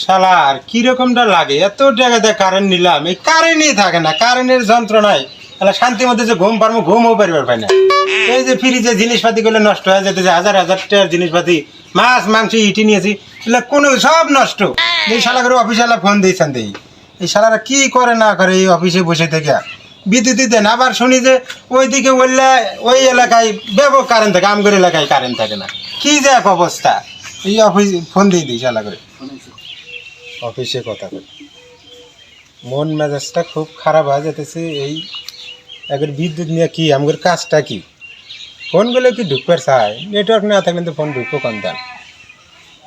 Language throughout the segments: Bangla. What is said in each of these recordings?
শালার কিরকমটা লাগে, এত টাকা দিয়ে কারেন্ট নিলাম, এই কারেন্টই থাকে না, কারেন্টের যন্ত্রণায় তাহলে শান্তির মধ্যে যে ঘুম পারবো, ঘুমও পারিবার পাই না। এই যে ফ্রিজে জিনিসপাতি গুলো নষ্ট হয়ে যেতেছে, হাজার হাজার টাকার জিনিসপাতি, মাছ মাংস ইটি নিয়েছি, এগুলো কোনো সব নষ্ট। এই শালা করে অফিসওয়ালা ফোন দিয়েছেন, দিই এই শালারা কি করে না করে এই অফিসে বসে থেকে বিদ্যুৎ দেন। আবার শুনি যে ওইদিকে ওই এলাকায় ব্যাপক কারেন্ট থাকে, আমগর এলাকায় কারেন্ট থাকে না। কি যে এক অবস্থা, এই অফিস ফোন দিয়ে দিই শালা করে অফিসে কথা বলে মন মেজাজটা খুব খারাপ হয়ে যেতেছে। এই একবার বিদ্যুৎ নিয়ে কি আমাদের কাজটা কি, ফোনগুলো কি ঢুকবার চায়, নেটওয়ার্ক না থাকলে তো ফোন ঢুকবো কম দেন,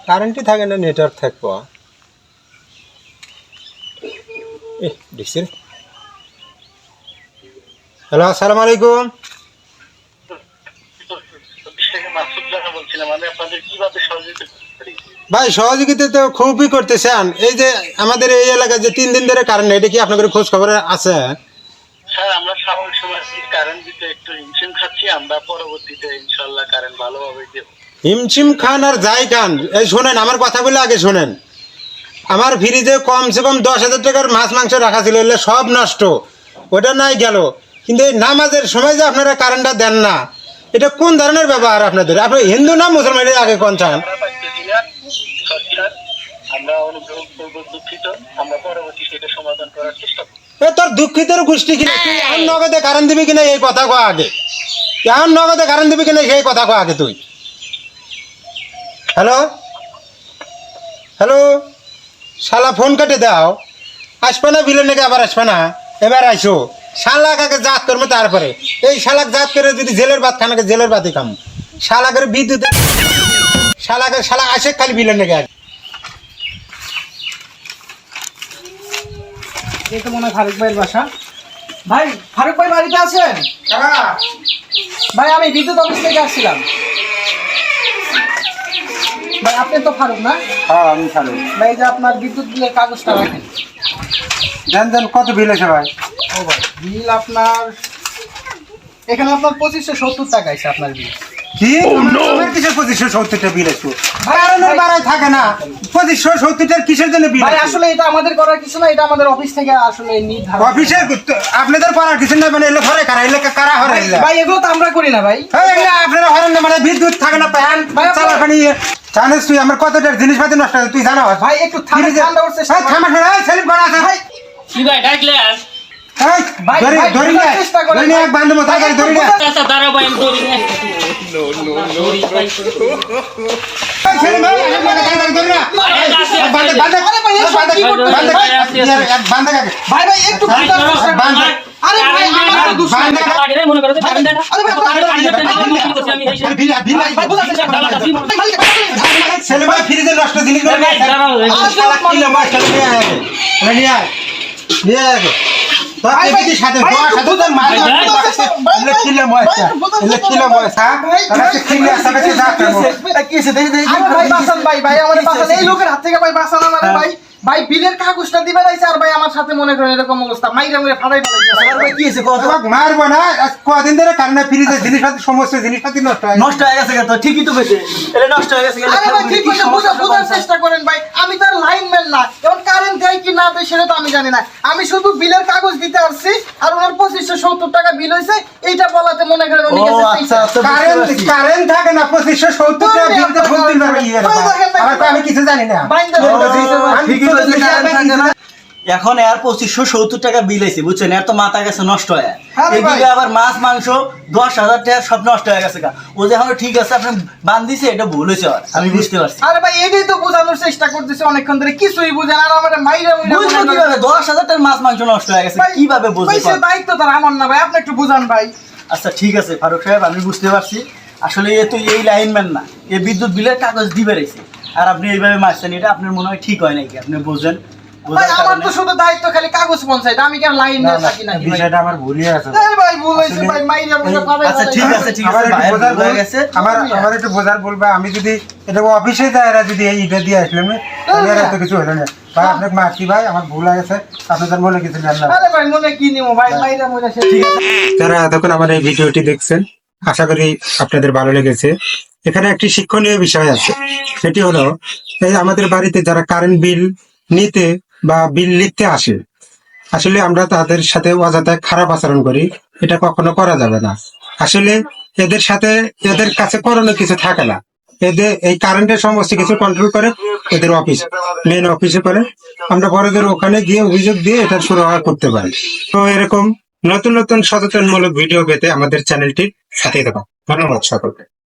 কারেন্টই থাকে না, নেটওয়ার্ক থাকবো। হ্যালো, আসসালামু আলাইকুম। ভাই সহযোগিতা তো খুবই করতেছেন। এই যে আমাদের এই এলাকায় যে 3 দিন ধরে কারেন্ট নেই, এটা কি আপনাদের খোঁজ খবর আছে? হ্যাঁ, আমরা স্বাভাবিক সময় কারেন্ট দিতে একটু হিমশিম খাচ্ছি, আমরা পরবর্তীতে ইনশাল্লাহ কারেন্ট ভালোভাবে দেব। হিমশিম খান আর যাই খান, এই শোনেন আমার কথা বলে আগে শোনেন। আমার ফ্রিজে কমসে কম 10,000 টাকার মাছ মাংস রাখা ছিল, এগুলো সব নষ্ট, ওটা নাই গেল। কিন্তু এই নামাজের সময় যে আপনারা কারেন্টটা দেন না, এটা কোন ধরনের ব্যবহার আপনাদের? আপনি হিন্দু না মুসলমান, এটা আগে কোন চান? আমরা পাইতেছি না সরকার, আমরা অনুগ্রহ করবো, দুঃখিত, আমরা পরবর্তীতে এটা সমাধান করার চেষ্টা করব। এ তোর দুঃখিতের গোষ্ঠী কিনা, তুই এখন নগদে কারেন্ট দিবি কিনা এই কথা কো আগে, এখন নগদে কারেন্ট দিবি কিনা সেই কথা কো আগে তুই। হ্যালো হ্যালো, শালা ফোন কেটে দাও, আসবে না বিলে নাকি আবার আসবে না, এবার আইসো। শালাক আগে জাত করবো, তারপরে এই শালাক জাত করে যদি জেলের ভাত খানাকে জেলের ভাতই খাম, শালাকের বিদ্যুৎ শালাকে শালা আসে খালি বিলে নাকি আগে। এই তো মনে হয় ফারুক ভাইয়ের বাসা। ভাই, ফারুক ভাই বাড়িতে আছেন? ভাই আমি বিদ্যুৎ অফিস থেকে আসছিলাম। ভাই আপনি তো ফারুক না? হ্যাঁ আমি ফারুক। ভাই এই যে আপনার বিদ্যুৎ বিলের কাগজটা রাখেন। দেন দেন, কত বিল আছে ভাই? ও ভাই, বিল আপনার এখানে আপনার 2570 টাকা আছে আপনার বিল। কি আমার কিসের 2570 বিল আছে? কারণের বাড়াই থাকে না, 2570 কিসের জন্য বিল? ভাই আসলে এটা আমাদের করার কিছু না, এটা আমাদের অফিস থেকে আসলে নির্ধারণ। অফিসে আপনাদের করার কিছু না, মানে এলে ঘরে কারা, এলে কারা হরে ভাই এগুলো তো আমরা করি না ভাই। আপনারা হরেন না, মানে বিদ্যুৎ থাকে না, প্যান চালা পানি জানিস তুই আমার কতটা জিনিসপাতি নষ্ট হয় তুই জানো? ভাই একটু ঠান্ডা করতে থামা সেলিম করা আছে ভাই। কি ভাই ডাকলে আস? ভাই ধরি না চেষ্টা করেন ধরি না, এক বান্ধব তাড়াতাড়ি ধরি না। আচ্ছা দাঁড়াও ভাই, আমি দড়ি নিয়ে আসতেছি। দড়ি ভাই। সেলিম ভাই তাড়াতাড়ি ধরি না। বান্ধব বান্ধব বান্ধব ভাই ভাই একটু ঠান্ডা করতে বান্ধব। আরে ভাই আমার তো দুঃখ বান্ধব আরে মনে করো আরে ভাই আমি এই ভিলা ভিলা সেলিম ভাই ফ্রিজে নষ্ট জিনিস করে দাঁড়াও, কিলো মাছ নিয়ে আয়, নিয়ে আয় নিয়ে আয়। সাথে সাথে মাছ কিলো মাছ কিলো মাছ, ভাই বাঁচান ভাই, ভাই আমাদের বাঁচান, এই লোকের হাত থেকে ভাই বাঁচান আমাদের ভাই। ভাই বিলের কাগজটা দিবেন আইছে, আর ভাই আমার সাথে মনে করেন এরকম অবস্থা, মাইরা মেরে ফাটাই ফেলাইছে। আর ভাই কি হইছে কত? মারবো না, কদিন ধরে কারণে ফ্রিজে জিনিসপাতি সমস্ত জিনিসপাতি নষ্ট হয়। নষ্ট হয়ে গেছে তো ঠিকই তো বেঁচে এটা নষ্ট হয়ে গেছে। আরে ভাই ঠিক আছে, বোঝার চেষ্টা করেন ভাই, আমি তার লাইনম্যান না, এখন কারেন্ট দেয় কি না দেয় সেটা তো আমি জানি না। আমি শুধু বিলের কাগজ দিতে আসছি, আর ওনার 2570 টাকা বিল হইছে, এইটা বলাতে মনে করেন উনি গেছে কারেন্ট থাকে না, 2570 টাকা বিল তো ফুল দিন পারবে। আমি কিছু জানি না। এখন এর 2570 টাকা বিল আছে বুঝছেন, এর তো মাথা গেছে নষ্ট হয়ে। হ্যাঁ রে ভাই। এদিকে আবার মাছ মাংস 10,000 টাকা সব নষ্ট হয়ে গেছে। ও যে এখন ঠিক আছে আপনি বান্ধিছে, এটা ভুল হয়েছে আর আমি বুঝতে পারছি। আরে ভাই এটাই তো বোঝানোর চেষ্টা করতেছে অনেকক্ষণ ধরে, কিছুই বুঝেন আর আমার মাইরা বুঝবো কিভাবে 10,000 টাকার মাছ মাংস নষ্ট হয়ে গেছে, কিভাবে বুঝতে সে দায়িত্ব তার আমার না ভাই, আপনি একটু বুঝান ভাই। আচ্ছা ঠিক আছে ফারুক সাহেব, আমি বুঝতে পারছি। আসলে এ তো এই লাইনম্যান না, এ বিদ্যুৎ বিলের কাগজ দিবে রয়েছে, আর আপনি এইভাবে মারছেন, এটা আপনার মনে হয় ঠিক হয় নাকি? আপনি বোঝেন ভাই আমার তো শুধু দায়িত্ব খালি কাগজ পৌঁছাইতে, আমি কেন লাইন না থাকি নাকি ভাই? বিষয়টা আমার ভুলই আছে। এই ভাই ভুল হইছে ভাই, মাইরা মেরে ফাটাই আচ্ছা ঠিক আছে ঠিক আমার আছে একটু ভাই, বোঝার হয়ে গেছে। আমার একটু বোঝার বলবা, আমি যদি এটা অফিসে যায় এরা যদি এই ইটা দিয়ে আসলাম এত কিছু হলো না ভাই। আপনাকে মারছি ভাই, আমার ভুল হয়ে গেছে, আপনাদের মনে কিছু জানলাম। আরে ভাই মনে কি নিমো ভাই, মাইরা মেরে সে ঠিক আছে। যারা এতক্ষণ আমার এই ভিডিওটি দেখছেন, আশা করি আপনাদের ভালো লেগেছে। এখানে একটি শিক্ষণীয় বিষয় আছে, সেটি হলো এই আমাদের বাড়িতে যারা কারেন্ট বিল নিতে বা বিল লিখতে আসে, আসলে আমরা তাদের সাথে অযথা খারাপ আচরণ করি, এটা কখনো করা যাবে না। আসলে এদের সাথে এদের কাছে করণীয় কিছু থাকে না। এদের এই কারেন্টের সমস্ত কিছু কন্ট্রোল করে এদের অফিস, মেন অফিসে করে। আমরা বড়দের ওখানে গিয়ে অভিযোগ দিয়ে এটা সুরাহা করতে পারি। তো এরকম নতুন নতুন সচেতনমূলক ভিডিও পেতে আমাদের চ্যানেলটির সাথে থাকুন। ধন্যবাদ সকলকে।